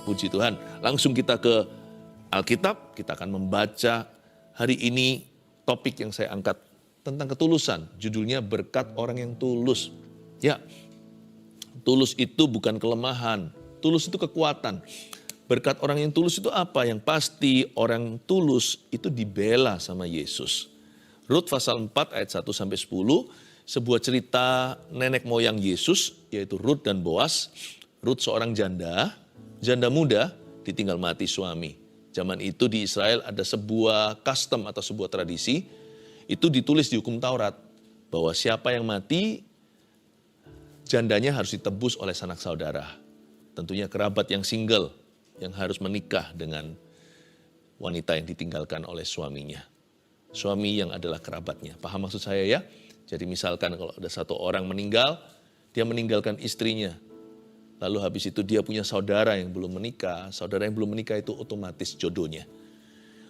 Puji Tuhan. Langsung kita ke Alkitab, kita akan membaca hari ini topik yang saya angkat tentang ketulusan. Judulnya berkat orang yang tulus. Ya, tulus itu bukan kelemahan, tulus itu kekuatan. Berkat orang yang tulus itu apa? Yang pasti orang tulus itu dibela sama Yesus. Rut pasal 4 ayat 1-10, sebuah cerita nenek moyang Yesus, yaitu Rut dan Boas. Rut seorang janda muda, ditinggal mati suami. Zaman itu di Israel ada sebuah custom atau sebuah tradisi, itu ditulis di hukum Taurat, bahwa siapa yang mati, jandanya harus ditebus oleh sanak saudara. Tentunya kerabat yang single, yang harus menikah dengan wanita yang ditinggalkan oleh suaminya. Suami yang adalah kerabatnya. Paham maksud saya ya? Jadi misalkan kalau ada satu orang meninggal, dia meninggalkan istrinya. Lalu habis itu dia punya saudara yang belum menikah. Saudara yang belum menikah itu otomatis jodohnya.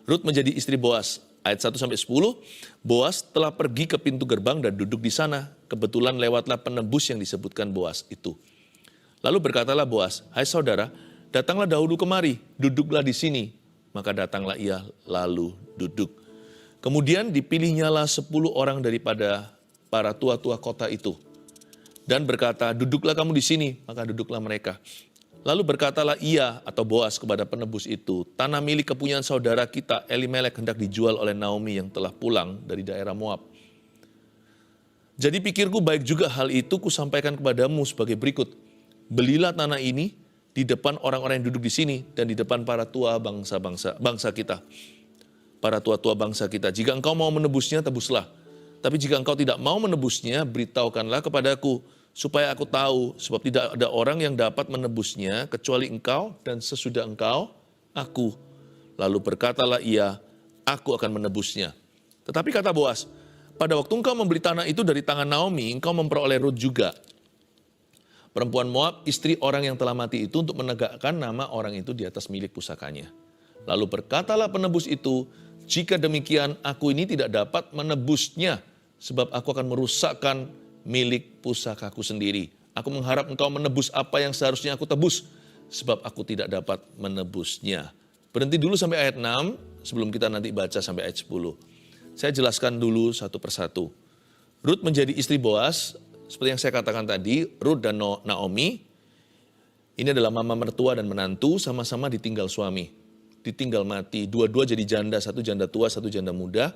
Rut menjadi istri Boas. Ayat 1-10, Boas telah pergi ke pintu gerbang dan duduk di sana. Kebetulan lewatlah penebus yang disebutkan Boas itu. Lalu berkatalah Boas, "Hai saudara, datanglah dahulu kemari, duduklah di sini." Maka datanglah ia lalu duduk. Kemudian dipilihnyalah 10 orang daripada para tua-tua kota itu. Dan berkata, "Duduklah kamu di sini," maka duduklah mereka. Lalu berkatalah ia atau Boas kepada penebus itu, "Tanah milik kepunyaan saudara kita Elimelek hendak dijual oleh Naomi yang telah pulang dari daerah Moab. Jadi pikirku baik juga hal itu kusampaikan kepadamu sebagai berikut. Belilah tanah ini di depan orang-orang yang duduk di sini dan di depan para tua bangsa kita. Para tua-tua bangsa kita. Jika engkau mau menebusnya, tebuslah. Tapi jika engkau tidak mau menebusnya, beritahukanlah kepadaku, supaya aku tahu, sebab tidak ada orang yang dapat menebusnya, kecuali engkau dan sesudah engkau, aku." Lalu berkatalah ia, "Aku akan menebusnya." Tetapi kata Boas, "Pada waktu engkau membeli tanah itu dari tangan Naomi, engkau memperoleh Rut juga, perempuan Moab, istri orang yang telah mati itu, untuk menegakkan nama orang itu di atas milik pusakanya." Lalu berkatalah penebus itu, "Jika demikian, aku ini tidak dapat menebusnya, sebab aku akan merusakkan milik pusakaku sendiri. Aku mengharap engkau menebus apa yang seharusnya aku tebus, sebab aku tidak dapat menebusnya." Berhenti dulu sampai ayat 6, sebelum kita nanti baca sampai ayat 10. Saya jelaskan dulu satu persatu. Rut menjadi istri Boas, seperti yang saya katakan tadi, Rut dan Naomi, ini adalah mama mertua dan menantu, sama-sama ditinggal suami. Ditinggal mati, dua-dua jadi janda, satu janda tua, satu janda muda.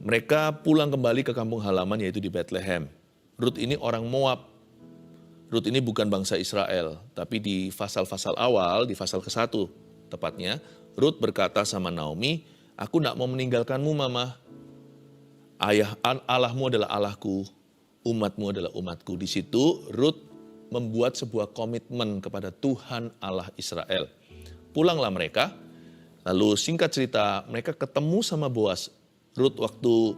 Mereka pulang kembali ke kampung halaman, yaitu di Bethlehem. Rut ini orang Moab. Rut ini bukan bangsa Israel, tapi di pasal-pasal awal, di pasal ke-1 tepatnya, Rut berkata sama Naomi, "Aku tidak mau meninggalkanmu, Mama. Allahmu adalah Allahku, umatmu adalah umatku." Di situ Rut membuat sebuah komitmen kepada Tuhan Allah Israel. Pulanglah mereka, lalu singkat cerita mereka ketemu sama Boas. Rut waktu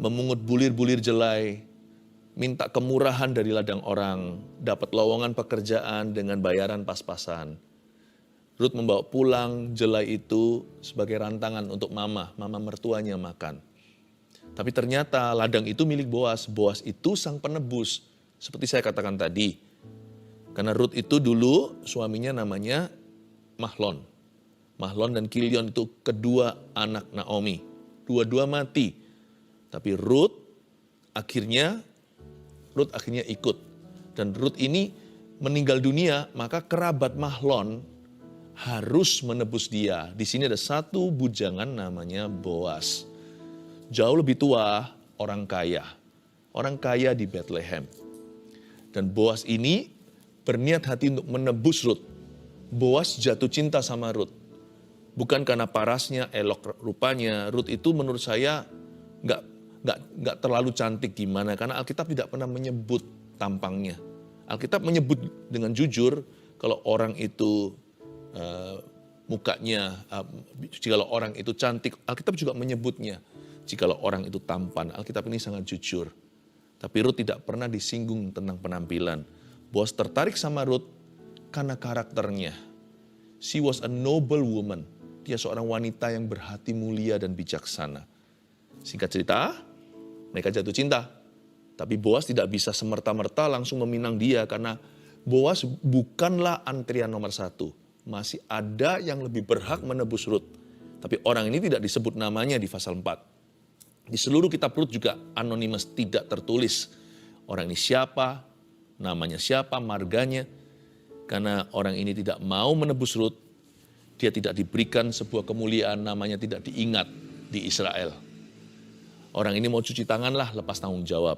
memungut bulir-bulir jelai, minta kemurahan dari ladang orang, dapat lowongan pekerjaan dengan bayaran pas-pasan. Rut membawa pulang jelai itu sebagai rantangan untuk mama mertuanya makan. Tapi ternyata ladang itu milik Boas. Boas itu sang penebus, seperti saya katakan tadi. Karena Rut itu dulu suaminya namanya Mahlon. Mahlon dan Kilion itu kedua anak Naomi. Dua-dua mati. Tapi Rut akhirnya ikut. Dan Rut ini meninggal dunia, maka kerabat Mahlon harus menebus dia. Di sini ada satu bujangan namanya Boas. Jauh lebih tua, orang kaya. Orang kaya di Bethlehem. Dan Boas ini berniat hati untuk menebus Rut. Boas jatuh cinta sama Rut. Bukan karena parasnya, elok rupanya. Rut itu menurut saya nggak terlalu cantik gimana, karena Alkitab tidak pernah menyebut tampangnya. Alkitab menyebut dengan jujur kalau orang itu mukanya, jikalau orang itu cantik, Alkitab juga menyebutnya. Jikalau orang itu tampan, Alkitab ini sangat jujur. Tapi Rut tidak pernah disinggung tentang penampilan. Boas tertarik sama Rut karena karakternya. She was a noble woman. Dia seorang wanita yang berhati mulia dan bijaksana. Singkat cerita, mereka jatuh cinta. Tapi Boas tidak bisa semerta-merta langsung meminang dia, karena Boas bukanlah antrian nomor 1. masih ada yang lebih berhak menebus Rut. Tapi orang ini tidak disebut namanya di pasal 4. Di seluruh kitab Rut juga anonimus, tidak tertulis. Orang ini siapa, namanya siapa, marganya. Karena orang ini tidak mau menebus Rut, dia tidak diberikan sebuah kemuliaan, namanya tidak diingat di Israel. Orang ini mau cuci tangan lah, lepas tanggung jawab.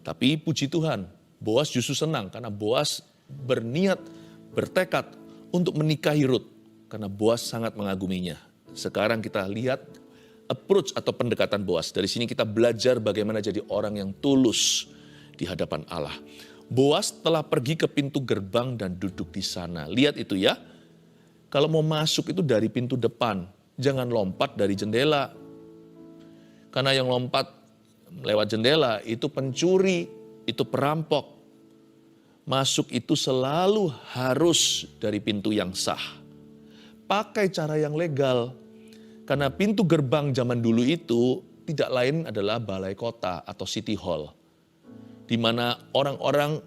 Tapi puji Tuhan, Boas justru senang karena Boas berniat, bertekad untuk menikahi Rut. Karena Boas sangat mengaguminya. Sekarang kita lihat approach atau pendekatan Boas. Dari sini kita belajar bagaimana jadi orang yang tulus di hadapan Allah. Boas telah pergi ke pintu gerbang dan duduk di sana. Lihat itu ya. Kalau mau masuk itu dari pintu depan. Jangan lompat dari jendela. Karena yang lompat lewat jendela itu pencuri, itu perampok. Masuk itu selalu harus dari pintu yang sah. Pakai cara yang legal. Karena pintu gerbang zaman dulu itu tidak lain adalah balai kota atau city hall. Di mana orang-orang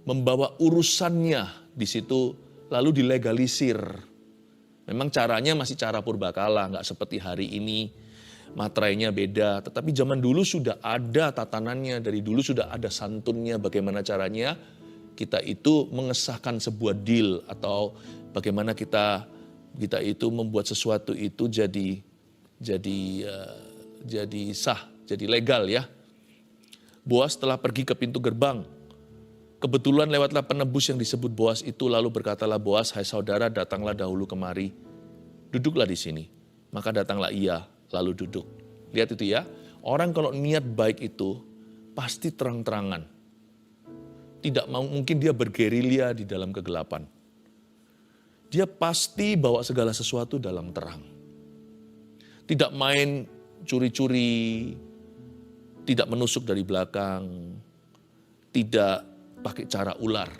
membawa urusannya di situ lalu dilegalisir. Memang caranya masih cara purbakala, nggak seperti hari ini. Materainya beda, tetapi zaman dulu sudah ada tatanannya, dari dulu sudah ada santunnya bagaimana caranya kita itu mengesahkan sebuah deal atau bagaimana kita itu membuat sesuatu itu jadi sah, jadi legal ya. Boas telah pergi ke pintu gerbang. Kebetulan lewatlah penebus yang disebut Boas itu, lalu berkatalah Boas, "Hai saudara, datanglah dahulu kemari. Duduklah di sini." Maka datanglah ia, lalu duduk. Lihat itu ya, orang kalau niat baik itu pasti terang-terangan. Tidak mungkin dia bergerilya di dalam kegelapan. Dia pasti bawa segala sesuatu dalam terang. Tidak main curi-curi, tidak menusuk dari belakang, tidak pakai cara ular.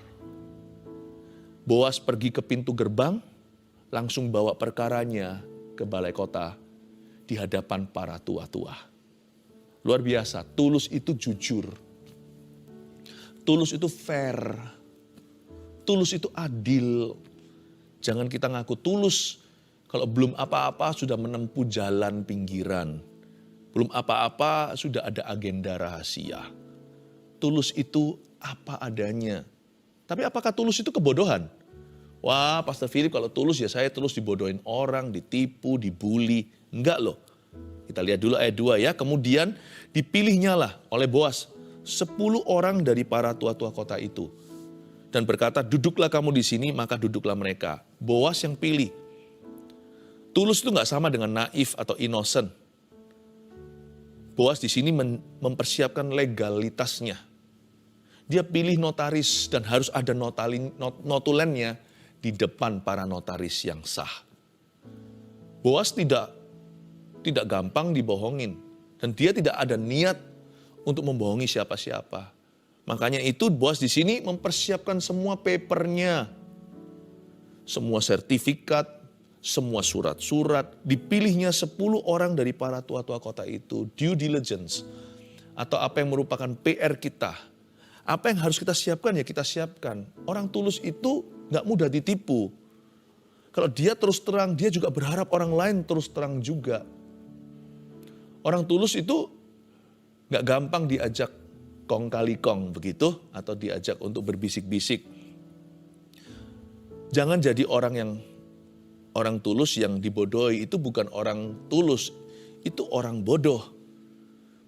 Boas pergi ke pintu gerbang, langsung bawa perkaranya ke balai kota di hadapan para tua-tua. Luar biasa, tulus itu jujur. Tulus itu fair. Tulus itu adil. Jangan kita ngaku tulus kalau belum apa-apa sudah menempuh jalan pinggiran. Belum apa-apa sudah ada agenda rahasia. Tulus itu apa adanya. Tapi apakah tulus itu kebodohan? Wah, Pastor Philip kalau tulus ya saya terus dibodohin orang, ditipu, dibully. Enggak loh. Kita lihat dulu ayat 2 ya. Kemudian dipilihnya lah oleh Boas 10 orang dari para tua-tua kota itu. Dan berkata, duduklah kamu di sini, maka duduklah mereka. Boas yang pilih. Tulus itu gak sama dengan naif atau innocent. Boas di sini mempersiapkan legalitasnya. Dia pilih notaris dan harus ada notulennya di depan para notaris yang sah. Boas tidak gampang dibohongin. Dan dia tidak ada niat untuk membohongi siapa-siapa. Makanya itu Boas di sini mempersiapkan semua papernya. Semua sertifikat, semua surat-surat. Dipilihnya 10 orang dari para tua-tua kota itu. Due diligence. Atau apa yang merupakan PR kita. Apa yang harus kita siapkan ya kita siapkan. Orang tulus itu gak mudah ditipu. Kalau dia terus terang, dia juga berharap orang lain terus terang juga. Orang tulus itu gak gampang diajak kong kali kong begitu, atau diajak untuk berbisik-bisik. Jangan jadi orang tulus yang dibodohi, itu bukan orang tulus, itu orang bodoh.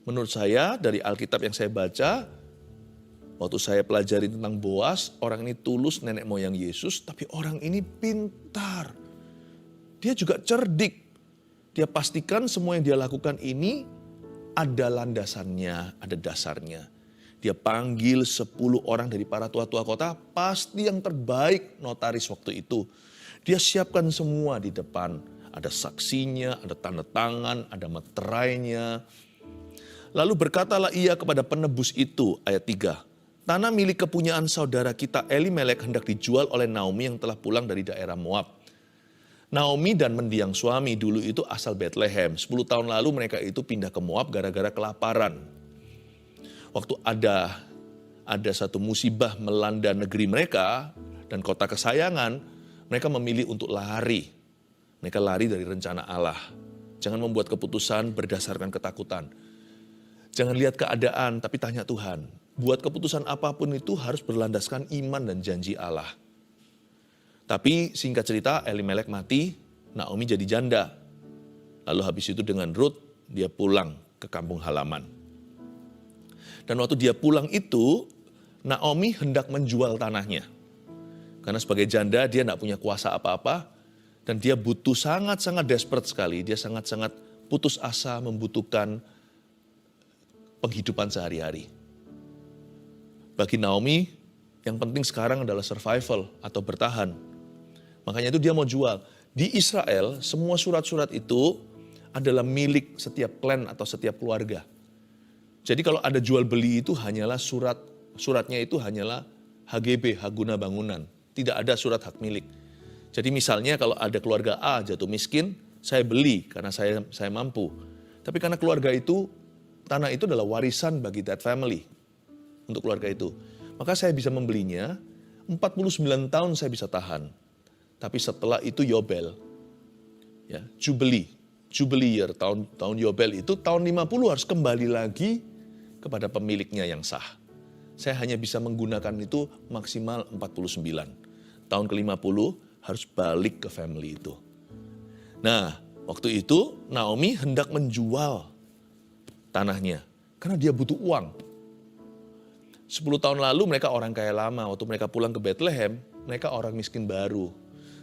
Menurut saya dari Alkitab yang saya baca, waktu saya pelajari tentang Boas, orang ini tulus nenek moyang Yesus, tapi orang ini pintar. Dia juga cerdik. Dia pastikan semua yang dia lakukan ini ada landasannya, ada dasarnya. Dia panggil 10 orang dari para tua-tua kota, pasti yang terbaik notaris waktu itu. Dia siapkan semua di depan. Ada saksinya, ada tanda tangan, ada meterainya. Lalu berkatalah ia kepada penebus itu, ayat 3. Tanah milik kepunyaan saudara kita Elimelek hendak dijual oleh Naomi yang telah pulang dari daerah Moab. Naomi dan mendiang suami dulu itu asal Bethlehem. 10 tahun lalu mereka itu pindah ke Moab gara-gara kelaparan. Waktu ada satu musibah melanda negeri mereka dan kota kesayangan, mereka memilih untuk lari. Mereka lari dari rencana Allah. Jangan membuat keputusan berdasarkan ketakutan. Jangan lihat keadaan, tapi tanya Tuhan. Buat keputusan apapun itu harus berlandaskan iman dan janji Allah. Tapi singkat cerita, Elimelek mati, Naomi jadi janda. Lalu habis itu dengan Ruth, dia pulang ke kampung halaman. Dan waktu dia pulang itu, Naomi hendak menjual tanahnya. Karena sebagai janda dia tidak punya kuasa apa-apa. Dan dia butuh sangat-sangat desperate sekali. Dia sangat-sangat putus asa membutuhkan penghidupan sehari-hari. Bagi Naomi, yang penting sekarang adalah survival atau bertahan. Makanya itu dia mau jual. Di Israel, semua surat-surat itu adalah milik setiap klan atau setiap keluarga. Jadi kalau ada jual beli itu hanyalah suratnya itu hanyalah HGB, hak guna bangunan. Tidak ada surat hak milik. Jadi misalnya kalau ada keluarga A jatuh miskin, saya beli karena saya mampu. Tapi karena keluarga itu, tanah itu adalah warisan bagi that family. Untuk keluarga itu. Maka saya bisa membelinya, 49 tahun saya bisa tahan. Tapi setelah itu Yobel. Ya, Jubilee year, tahun Yobel itu, tahun 50 harus kembali lagi kepada pemiliknya yang sah. Saya hanya bisa menggunakan itu maksimal 49. Tahun ke-50 harus balik ke family itu. Nah, waktu itu Naomi hendak menjual tanahnya. Karena dia butuh uang. 10 tahun lalu mereka orang kaya lama. Waktu mereka pulang ke Bethlehem, mereka orang miskin baru.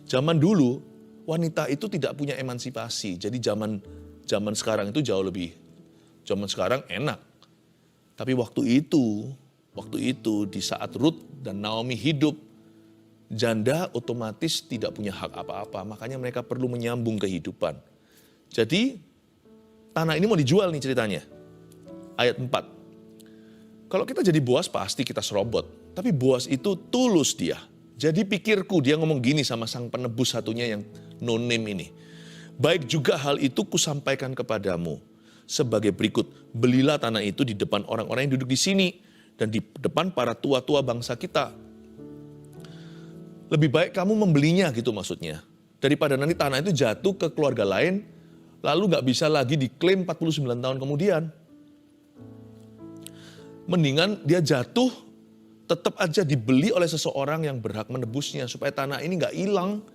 Zaman dulu, wanita itu tidak punya emansipasi. Jadi zaman sekarang itu jauh lebih. Zaman sekarang enak. Tapi waktu itu di saat Ruth dan Naomi hidup, janda otomatis tidak punya hak apa-apa. Makanya mereka perlu menyambung kehidupan. Jadi tanah ini mau dijual nih ceritanya. Ayat 4. Kalau kita jadi Boas pasti kita serobot. Tapi Boas itu tulus dia. Jadi pikirku, dia ngomong gini sama sang penebus satunya yang no name ini. Baik juga hal itu kusampaikan kepadamu. Sebagai berikut, belilah tanah itu di depan orang-orang yang duduk di sini. Dan di depan para tua-tua bangsa kita. Lebih baik kamu membelinya gitu maksudnya. Daripada nanti tanah itu jatuh ke keluarga lain, lalu gak bisa lagi diklaim 49 tahun kemudian. Mendingan dia jatuh, tetap aja dibeli oleh seseorang yang berhak menebusnya. Supaya tanah ini gak hilang.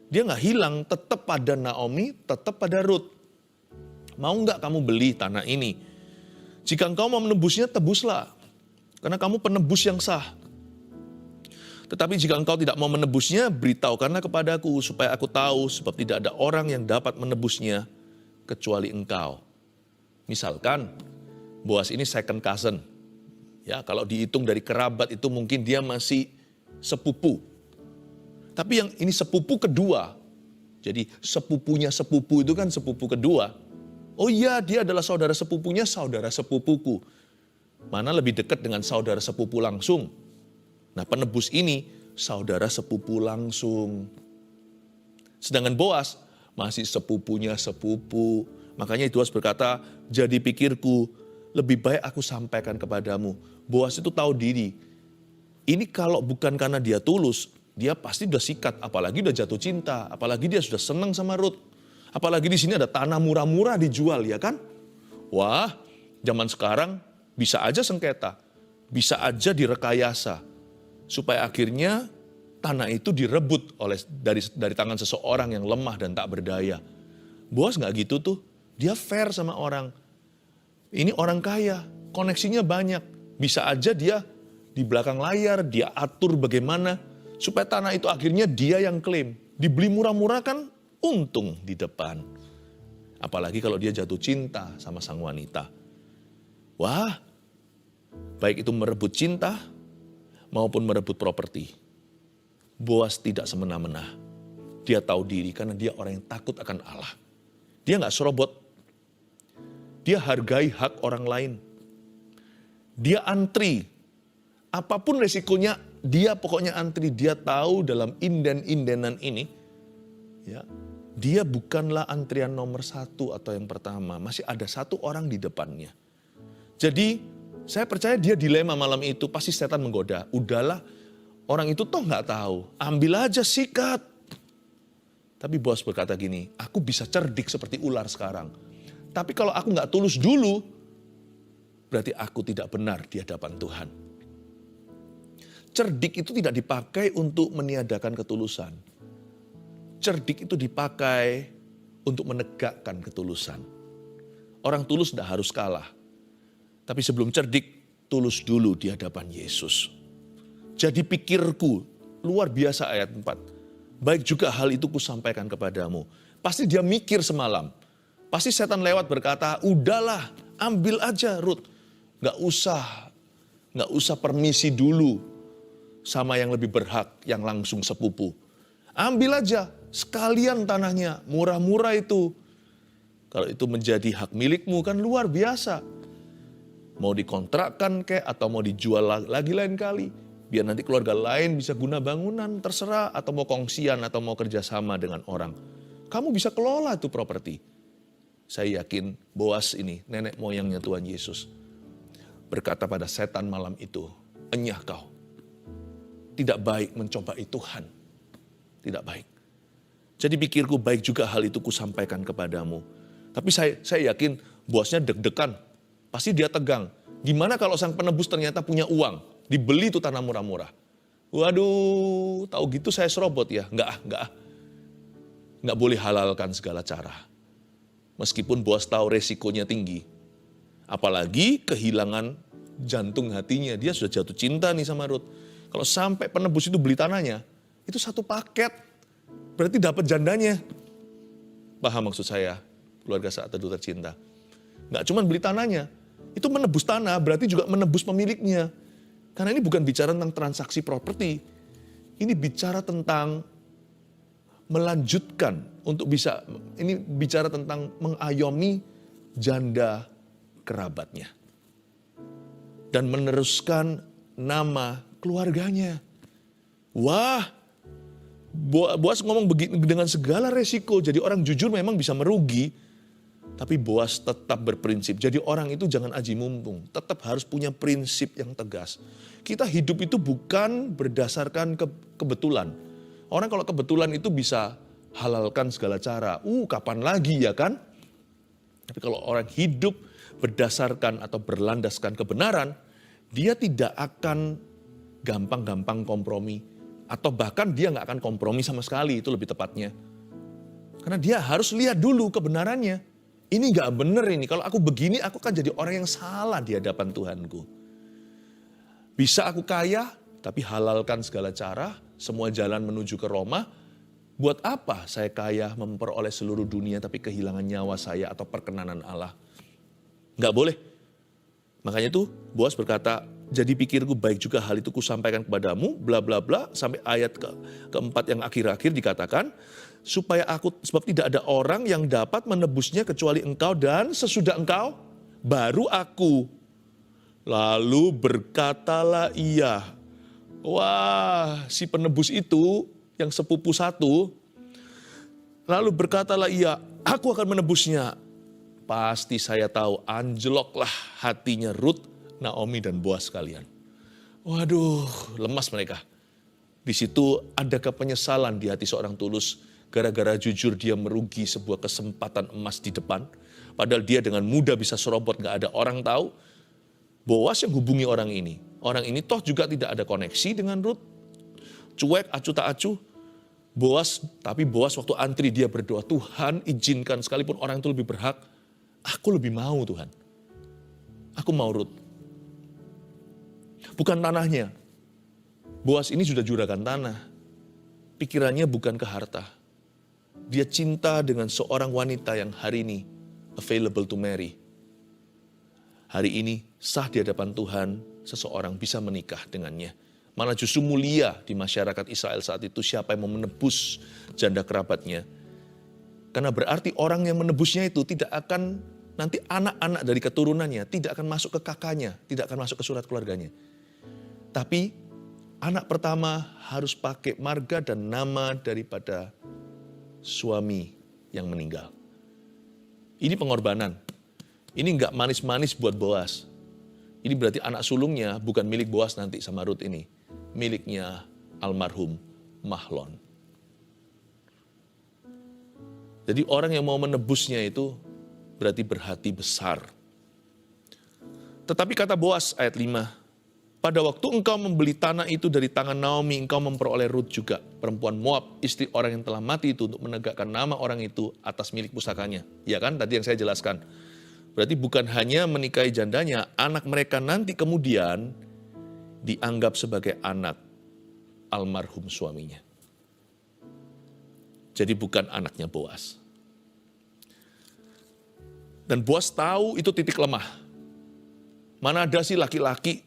Dia gak hilang, tetap pada Naomi, tetap pada Ruth. Mau gak kamu beli tanah ini? Jika engkau mau menebusnya, tebuslah. Karena kamu penebus yang sah. Tetapi jika engkau tidak mau menebusnya, beritahukanlah kepadaku supaya aku tahu, sebab tidak ada orang yang dapat menebusnya kecuali engkau. Misalkan Boas ini second cousin. Ya, kalau dihitung dari kerabat itu mungkin dia masih sepupu. Tapi yang ini sepupu kedua. Jadi sepupunya sepupu itu kan sepupu kedua. Oh iya, dia adalah saudara sepupunya saudara sepupuku. Mana lebih dekat dengan saudara sepupu langsung? Nah, penebus ini saudara sepupu langsung. Sedangkan Boas masih sepupunya sepupu. Makanya Boas berkata, jadi pikirku lebih baik aku sampaikan kepadamu. Boas itu tahu diri. Ini kalau bukan karena dia tulus, dia pasti udah sikat. Apalagi udah jatuh cinta. Apalagi dia sudah senang sama Ruth. Apalagi di sini ada tanah murah-murah dijual, ya kan? Wah, zaman sekarang bisa aja sengketa. Bisa aja direkayasa. Supaya akhirnya tanah itu direbut dari tangan seseorang yang lemah dan tak berdaya. Boas gak gitu tuh. Dia fair sama orang. Ini orang kaya, koneksinya banyak. Bisa aja dia di belakang layar, dia atur bagaimana. Supaya tanah itu akhirnya dia yang klaim. Dibeli murah-murah kan untung di depan. Apalagi kalau dia jatuh cinta sama sang wanita. Wah, baik itu merebut cinta maupun merebut properti. Boas tidak semena-mena. Dia tahu diri karena dia orang yang takut akan Allah. Dia gak serobot. Dia hargai hak orang lain. Dia antri. Apapun resikonya, dia pokoknya antri. Dia tahu dalam inden-indenan ini, ya, dia bukanlah antrian nomor 1 atau yang pertama. Masih ada satu orang di depannya. Jadi, saya percaya dia dilema malam itu, pasti setan menggoda. Udahlah, orang itu toh nggak tahu. Ambil aja sikat. Tapi Boas berkata gini, aku bisa cerdik seperti ular sekarang. Tapi kalau aku nggak tulus dulu, berarti aku tidak benar di hadapan Tuhan. Cerdik itu tidak dipakai untuk meniadakan ketulusan. Cerdik itu dipakai untuk menegakkan ketulusan. Orang tulus tidak harus kalah. Tapi sebelum cerdik, tulus dulu di hadapan Yesus. Jadi pikirku, luar biasa ayat 4. Baik juga hal itu kusampaikan kepadamu. Pasti dia mikir semalam. Pasti setan lewat berkata, udahlah ambil aja Rut. Gak usah permisi dulu sama yang lebih berhak, yang langsung sepupu. Ambil aja sekalian tanahnya, murah-murah itu. Kalau itu menjadi hak milikmu kan luar biasa. Mau dikontrakkan kek atau mau dijual lagi lain kali. Biar nanti keluarga lain bisa guna bangunan, terserah. Atau mau kongsian atau mau kerjasama dengan orang. Kamu bisa kelola itu properti. Saya yakin Boas ini, nenek moyangnya Tuhan Yesus, berkata pada setan malam itu, enyah kau. Tidak baik mencobai Tuhan. Tidak baik. Jadi pikirku baik juga hal itu kusampaikan kepadamu. Tapi saya yakin Boasnya deg-degan. Pasti dia tegang. Gimana kalau sang penebus ternyata punya uang. Dibeli itu tanah murah-murah. Waduh, tahu gitu saya serobot ya. Enggak boleh halalkan segala cara. Meskipun Boas tahu resikonya tinggi. Apalagi kehilangan jantung hatinya. Dia sudah jatuh cinta nih sama Rut. Kalau sampai penebus itu beli tanahnya, itu satu paket. Berarti dapat jandanya. Paham maksud saya, keluarga Saat Teduh tercinta. Nggak cuma beli tanahnya, itu menebus tanah berarti juga menebus pemiliknya. Karena ini bukan bicara tentang transaksi properti. Ini bicara tentang melanjutkan untuk bisa, ini bicara tentang mengayomi janda kerabatnya. Dan meneruskan nama keluarganya. Wah, Boas ngomong begini dengan segala resiko. Jadi orang jujur memang bisa merugi. Tapi Boas tetap berprinsip. Jadi orang itu jangan aji mumpung. Tetap harus punya prinsip yang tegas. Kita hidup itu bukan berdasarkan kebetulan. Orang kalau kebetulan itu bisa halalkan segala cara. Kapan lagi ya kan? Tapi kalau orang hidup berdasarkan atau berlandaskan kebenaran, dia tidak akan gampang-gampang kompromi. Atau bahkan dia nggak akan kompromi sama sekali, itu lebih tepatnya. Karena dia harus lihat dulu kebenarannya. Ini nggak benar ini, kalau aku begini aku kan jadi orang yang salah di hadapan Tuhanku. Bisa aku kaya, tapi halalkan segala cara, semua jalan menuju ke Roma. Buat apa saya kaya memperoleh seluruh dunia tapi kehilangan nyawa saya atau perkenanan Allah? Nggak boleh. Makanya itu Boas berkata, jadi pikirku baik juga hal itu kusampaikan kepadamu, bla bla bla, sampai ayat keempat yang akhir-akhir dikatakan, sebab tidak ada orang yang dapat menebusnya kecuali engkau dan sesudah engkau, baru aku. Lalu berkatalah ia, wah si penebus itu yang sepupu satu, lalu berkatalah ia, aku akan menebusnya. Pasti saya tahu anjloklah hatinya Rut, Naomi dan Boas sekalian. Waduh, lemas mereka. Di situ adakah penyesalan di hati seorang tulus gara-gara jujur dia merugi sebuah kesempatan emas di depan. Padahal dia dengan mudah bisa serobot, gak ada orang tahu. Boas yang hubungi orang ini. Orang ini toh juga tidak ada koneksi dengan Rut. Cuek, acuh tak acuh. Tapi Boas waktu antri dia berdoa, Tuhan izinkan sekalipun orang itu lebih berhak, aku lebih mau Tuhan. Aku mau Rut. Bukan tanahnya. Boas ini sudah juragan tanah. Pikirannya bukan ke harta. Dia cinta dengan seorang wanita yang hari ini available to marry. Hari ini sah di hadapan Tuhan, seseorang bisa menikah dengannya. Malah justru mulia di masyarakat Israel saat itu siapa yang mau menebus janda kerabatnya. Karena berarti orang yang menebusnya itu tidak akan, nanti anak-anak dari keturunannya tidak akan masuk ke kakaknya, tidak akan masuk ke surat keluarganya. Tapi anak pertama harus pakai marga dan nama daripada suami yang meninggal. Ini pengorbanan. Ini enggak manis-manis buat Boas. Ini berarti anak sulungnya bukan milik Boas nanti sama Rut ini. Miliknya almarhum Mahlon. Jadi orang yang mau menebusnya itu berarti berhati besar. Tetapi kata Boas ayat 5, pada waktu engkau membeli tanah itu dari tangan Naomi, engkau memperoleh Rut juga, perempuan Moab, istri orang yang telah mati itu, untuk menegakkan nama orang itu atas milik pusakanya. Ya kan, tadi yang saya jelaskan. Berarti bukan hanya menikahi jandanya, anak mereka nanti kemudian dianggap sebagai anak almarhum suaminya. Jadi bukan anaknya Boas. Dan Boas tahu itu titik lemah. Mana ada sih laki-laki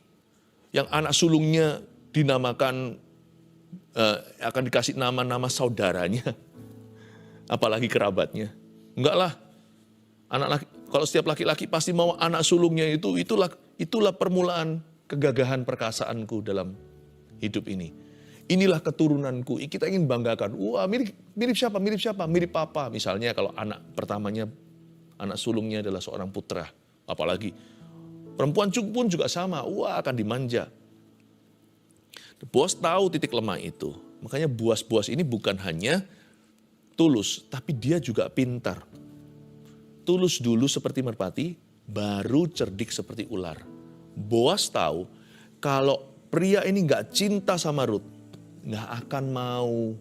yang anak sulungnya dinamakan, akan dikasih nama-nama saudaranya. Apalagi kerabatnya. Enggak lah. Kalau setiap laki-laki pasti mau anak sulungnya itulah permulaan kegagahan perkasaanku dalam hidup ini. Inilah keturunanku, kita ingin banggakan. Wah, mirip siapa? Mirip siapa? Mirip papa. Misalnya kalau anak pertamanya, anak sulungnya adalah seorang putra. Apalagi perempuan pun juga sama. Wah, akan dimanja. Boas tahu titik lemah itu. Makanya Boas ini bukan hanya tulus, tapi dia juga pintar. Tulus dulu seperti merpati, baru cerdik seperti ular. Boas tahu kalau pria ini gak cinta sama Rut, gak akan mau.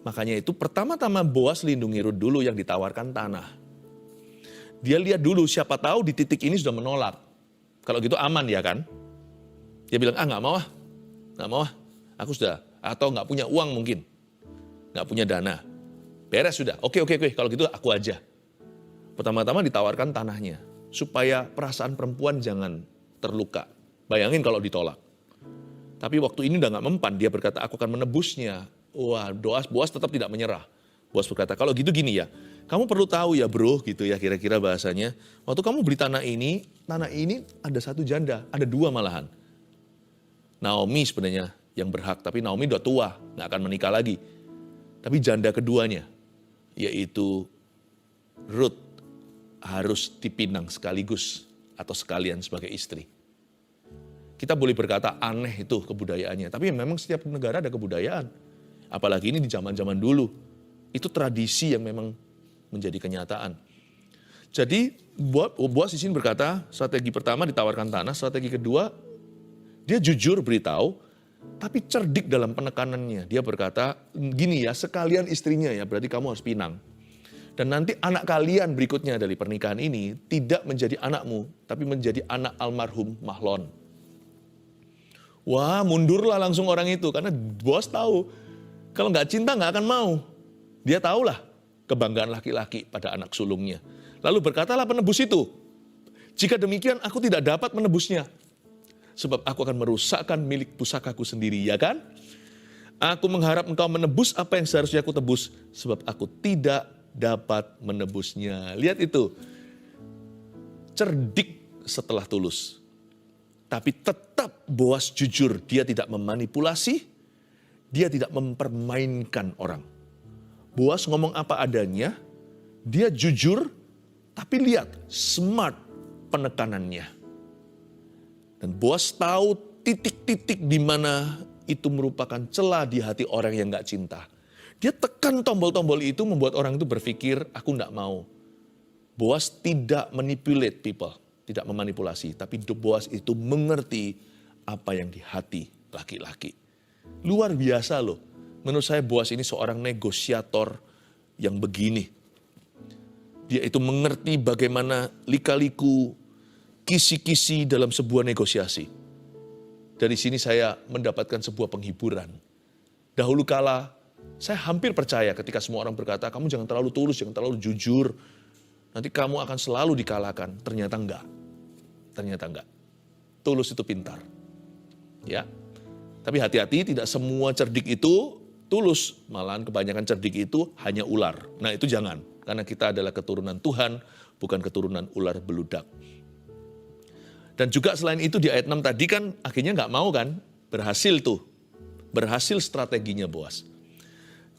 Makanya itu pertama-tama Boas lindungi Rut dulu yang ditawarkan tanah. Dia lihat dulu, siapa tahu di titik ini sudah menolak. Kalau gitu aman ya kan? Dia bilang, gak mau ah, aku sudah, atau gak punya uang mungkin. Gak punya dana. Beres sudah, oke, kalau gitu aku aja. Pertama-tama ditawarkan tanahnya, supaya perasaan perempuan jangan terluka. Bayangin kalau ditolak. Tapi waktu ini udah gak mempan, dia berkata, aku akan menebusnya. Wah, Boas tetap tidak menyerah. Boas berkata, kalau gitu gini ya, kamu perlu tahu ya bro, gitu ya kira-kira bahasanya. Waktu kamu beli tanah ini ada satu janda, ada dua malahan. Naomi sebenarnya yang berhak, tapi Naomi udah tua, gak akan menikah lagi. Tapi janda keduanya, yaitu Rut, harus dipinang sekaligus atau sekalian sebagai istri. Kita boleh berkata aneh itu kebudayaannya, tapi memang setiap negara ada kebudayaan. Apalagi ini di zaman-zaman dulu. Itu tradisi yang memang menjadi kenyataan. Jadi Boas di sini berkata, strategi pertama ditawarkan tanah, strategi kedua dia jujur beritahu, tapi cerdik dalam penekanannya. Dia berkata, gini ya, sekalian istrinya ya, berarti kamu harus pinang. Dan nanti anak kalian berikutnya dari pernikahan ini tidak menjadi anakmu, tapi menjadi anak almarhum Mahlon. Wah, mundurlah langsung orang itu, karena Boas tahu, kalau nggak cinta nggak akan mau. Dia tahulah kebanggaan laki-laki pada anak sulungnya. Lalu berkatalah penebus itu, jika demikian aku tidak dapat menebusnya, sebab aku akan merusakkan milik pusakaku sendiri, ya kan? Aku mengharap engkau menebus apa yang seharusnya aku tebus, sebab aku tidak dapat menebusnya. Lihat itu, cerdik setelah tulus. Tapi tetap Boas jujur, dia tidak memanipulasi, dia tidak mempermainkan orang. Boas ngomong apa adanya, dia jujur, tapi lihat smart penekanannya. Dan Boas tahu titik-titik di mana itu merupakan celah di hati orang yang gak cinta. Dia tekan tombol-tombol itu membuat orang itu berpikir, aku gak mau. Boas tidak manipulate people, tidak memanipulasi. Tapi Boas itu mengerti apa yang di hati laki-laki. Luar biasa loh. Menurut saya Boas ini seorang negosiator yang begini. Dia itu mengerti bagaimana lika-liku, kisi-kisi dalam sebuah negosiasi. Dari sini saya mendapatkan sebuah penghiburan. Dahulu kala, saya hampir percaya ketika semua orang berkata, kamu jangan terlalu tulus, jangan terlalu jujur. Nanti kamu akan selalu dikalahkan. Ternyata enggak. Tulus itu pintar. Ya. Tapi hati-hati, tidak semua cerdik itu tulus. Malahan kebanyakan cerdik itu hanya ular. Nah itu jangan. Karena kita adalah keturunan Tuhan, bukan keturunan ular beludak. Dan juga selain itu di ayat 6 tadi kan akhirnya nggak mau kan, berhasil tuh. Berhasil strateginya Boas.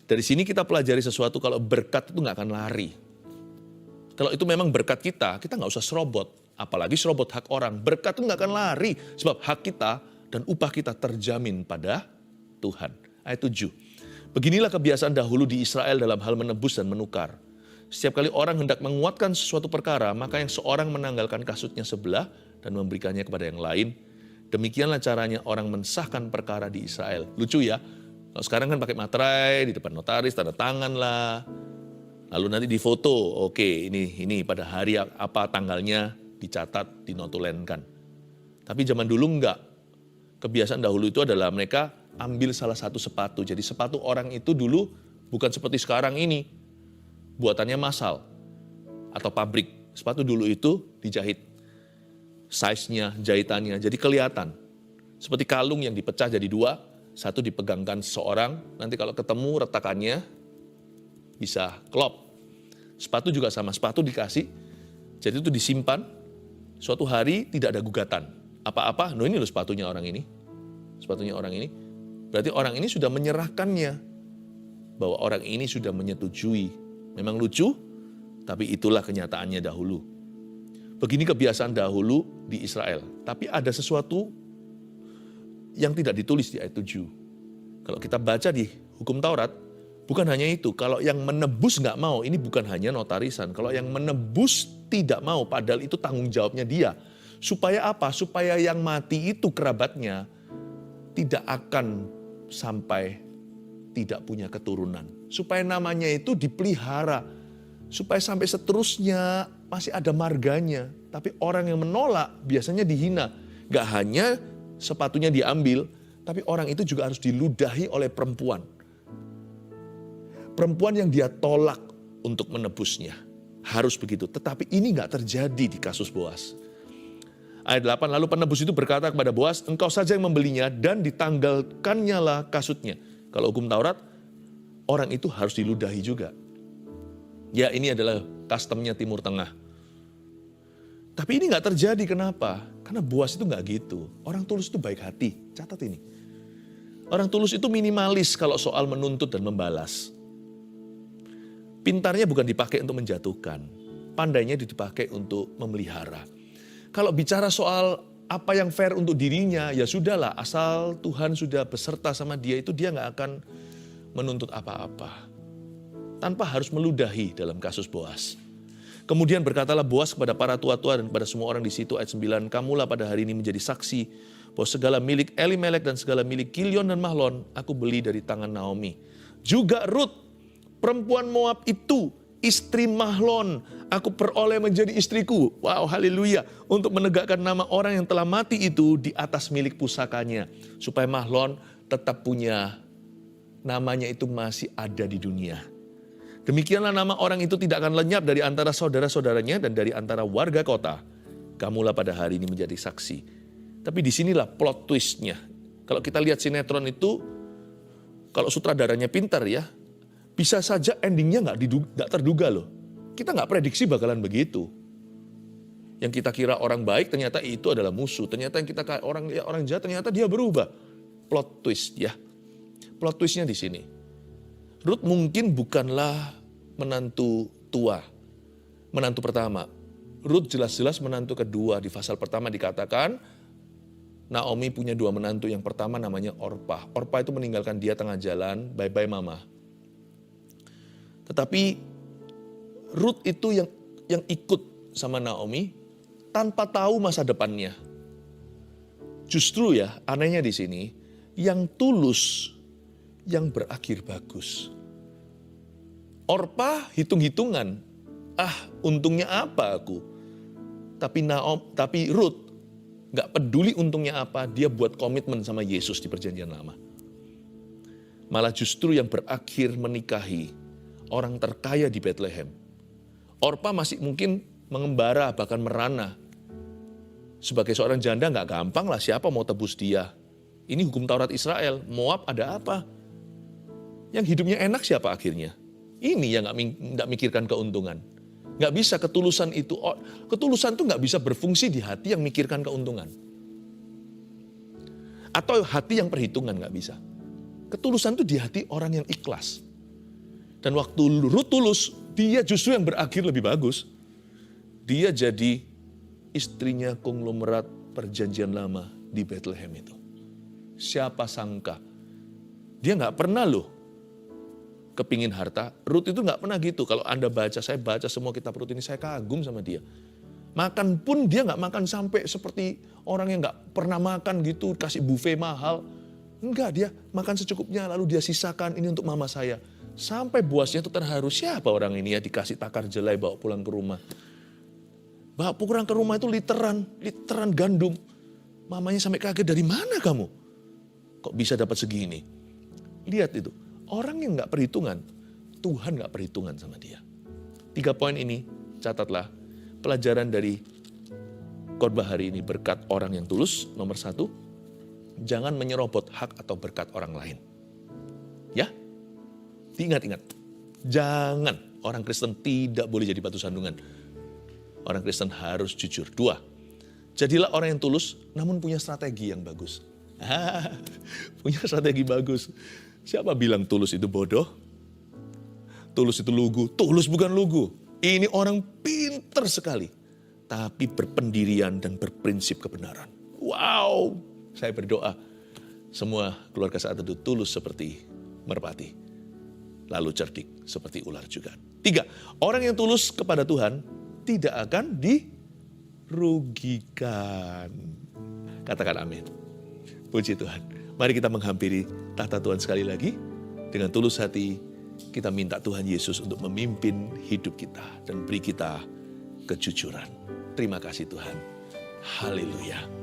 Dari sini kita pelajari sesuatu, kalau berkat itu nggak akan lari. Kalau itu memang berkat kita nggak usah serobot. Apalagi serobot hak orang. Berkat itu nggak akan lari, sebab hak kita dan upah kita terjamin pada Tuhan. Ayat 7. Beginilah kebiasaan dahulu di Israel dalam hal menebus dan menukar. Setiap kali orang hendak menguatkan sesuatu perkara, maka yang seorang menanggalkan kasutnya sebelah dan memberikannya kepada yang lain. Demikianlah caranya orang mensahkan perkara di Israel. Lucu ya, kalau sekarang kan pakai materai di depan notaris, tanda tangan lah. Lalu nanti difoto, oke ini pada hari apa tanggalnya dicatat, dinotulenkan. Tapi zaman dulu enggak. Kebiasaan dahulu itu adalah mereka ambil salah satu sepatu. Jadi sepatu orang itu dulu bukan seperti sekarang ini. Buatannya massal atau pabrik. Sepatu dulu itu dijahit. Size-nya, jahitannya, jadi kelihatan. Seperti kalung yang dipecah jadi dua, satu dipegangkan seseorang, nanti kalau ketemu retakannya bisa klop. Sepatu juga sama, sepatu dikasih, jadi itu disimpan, suatu hari tidak ada gugatan. Apa-apa, no ini loh sepatunya orang ini. Sepatunya orang ini, berarti orang ini sudah menyerahkannya. Bahwa orang ini sudah menyetujui. Memang lucu, tapi itulah kenyataannya dahulu. Begini kebiasaan dahulu di Israel. Tapi ada sesuatu yang tidak ditulis di ayat 7. Kalau kita baca di hukum Taurat, bukan hanya itu. Kalau yang menebus nggak mau, ini bukan hanya notarisan. Kalau yang menebus tidak mau, padahal itu tanggung jawabnya dia. Supaya apa? Supaya yang mati itu kerabatnya tidak akan sampai tidak punya keturunan. Supaya namanya itu dipelihara. Supaya sampai seterusnya masih ada marganya. Tapi orang yang menolak biasanya dihina. Gak hanya sepatunya diambil, tapi orang itu juga harus diludahi oleh perempuan. Perempuan yang dia tolak untuk menebusnya. Harus begitu. Tetapi ini gak terjadi di kasus Boas. Ayat 8, lalu penebus itu berkata kepada Boas, engkau saja yang membelinya dan ditanggalkannya lah kasutnya. Kalau hukum Taurat, orang itu harus diludahi juga. Ya ini adalah customnya Timur Tengah. Tapi ini gak terjadi, kenapa? Karena Boas itu gak gitu. Orang tulus itu baik hati, catat ini. Orang tulus itu minimalis kalau soal menuntut dan membalas. Pintarnya bukan dipakai untuk menjatuhkan. Pandainya dipakai untuk memelihara. Kalau bicara soal apa yang fair untuk dirinya, ya sudahlah. Asal Tuhan sudah beserta sama dia, itu dia gak akan menuntut apa-apa. Tanpa harus meludahi dalam kasus Boas. Kemudian berkatalah Boas kepada para tua-tua dan kepada semua orang di situ, ayat 9, kamulah pada hari ini menjadi saksi bahwa segala milik Elimelek dan segala milik Kilion dan Mahlon aku beli dari tangan Naomi. Juga Rut, perempuan Moab itu, istri Mahlon, aku peroleh menjadi istriku. Wow, haleluya. Untuk menegakkan nama orang yang telah mati itu di atas milik pusakanya. Supaya Mahlon tetap punya, namanya itu masih ada di dunia. Demikianlah nama orang itu tidak akan lenyap dari antara saudara-saudaranya dan dari antara warga kota. Kamulah pada hari ini menjadi saksi. Tapi disinilah plot twistnya. Kalau kita lihat sinetron itu, kalau sutradaranya pintar ya, bisa saja endingnya nggak terduga loh. Kita nggak prediksi bakalan begitu. Yang kita kira orang baik ternyata itu adalah musuh. Ternyata yang kita orang jahat ternyata dia berubah. Plot twist ya. Plot twistnya di sini. Rut mungkin bukanlah menantu tua, menantu pertama. Rut jelas-jelas menantu kedua. Di pasal pertama dikatakan, Naomi punya dua menantu. Yang pertama namanya Orpah. Orpah itu meninggalkan dia tengah jalan, bye-bye mama. Tetapi Rut itu yang ikut sama Naomi tanpa tahu masa depannya. Justru ya, anehnya di sini, yang tulus, yang berakhir bagus. Orpah hitung-hitungan, untungnya apa aku? Tapi Rut gak peduli untungnya apa, dia buat komitmen sama Yesus di perjanjian lama. Malah justru yang berakhir menikahi orang terkaya di Bethlehem. Orpah masih mungkin mengembara, bahkan merana. Sebagai seorang janda gak gampang lah, siapa mau tebus dia. Ini hukum Taurat Israel, Moab ada apa? Yang hidupnya enak siapa akhirnya? Ini yang gak mikirkan keuntungan. Gak bisa ketulusan itu. Ketulusan itu gak bisa berfungsi di hati yang mikirkan keuntungan. Atau hati yang perhitungan gak bisa. Ketulusan itu di hati orang yang ikhlas. Dan waktu Rut tulus, dia justru yang berakhir lebih bagus. Dia jadi istrinya konglomerat perjanjian lama di Bethlehem itu. Siapa sangka. Dia gak pernah loh kepingin harta. Ruth itu nggak pernah gitu. Kalau Anda baca, saya baca semua kitab Ruth ini, saya kagum sama dia. Makan pun dia nggak makan sampai seperti orang yang nggak pernah makan gitu, kasih buffet mahal. Enggak, dia makan secukupnya lalu dia sisakan ini untuk mama saya. Sampai bosnya itu terharu, siapa orang ini ya dikasih takar jelai bawa pulang ke rumah. Bawa pulang ke rumah itu literan gandum. Mamanya sampai kaget, dari mana kamu? Kok bisa dapat segini? Lihat itu, orang yang nggak perhitungan, Tuhan nggak perhitungan sama dia. 3 poin ini, catatlah. Pelajaran dari khotbah hari ini, berkat orang yang tulus. Nomor 1, jangan menyerobot hak atau berkat orang lain. Ya, ingat, jangan. Orang Kristen tidak boleh jadi batu sandungan. Orang Kristen harus jujur. 2, jadilah orang yang tulus namun punya strategi yang bagus. Punya strategi bagus. Siapa bilang tulus itu bodoh? Tulus itu lugu. Tulus bukan lugu. Ini orang pinter sekali. Tapi berpendirian dan berprinsip kebenaran. Wow, saya berdoa semua keluarga Saat Teduh tulus seperti merpati. Lalu cerdik seperti ular juga. 3, orang yang tulus kepada Tuhan tidak akan dirugikan. Katakan amin. Puji Tuhan. Mari kita menghampiri tahta Tuhan sekali lagi. Dengan tulus hati kita minta Tuhan Yesus untuk memimpin hidup kita dan beri kita kejujuran. Terima kasih Tuhan. Haleluya.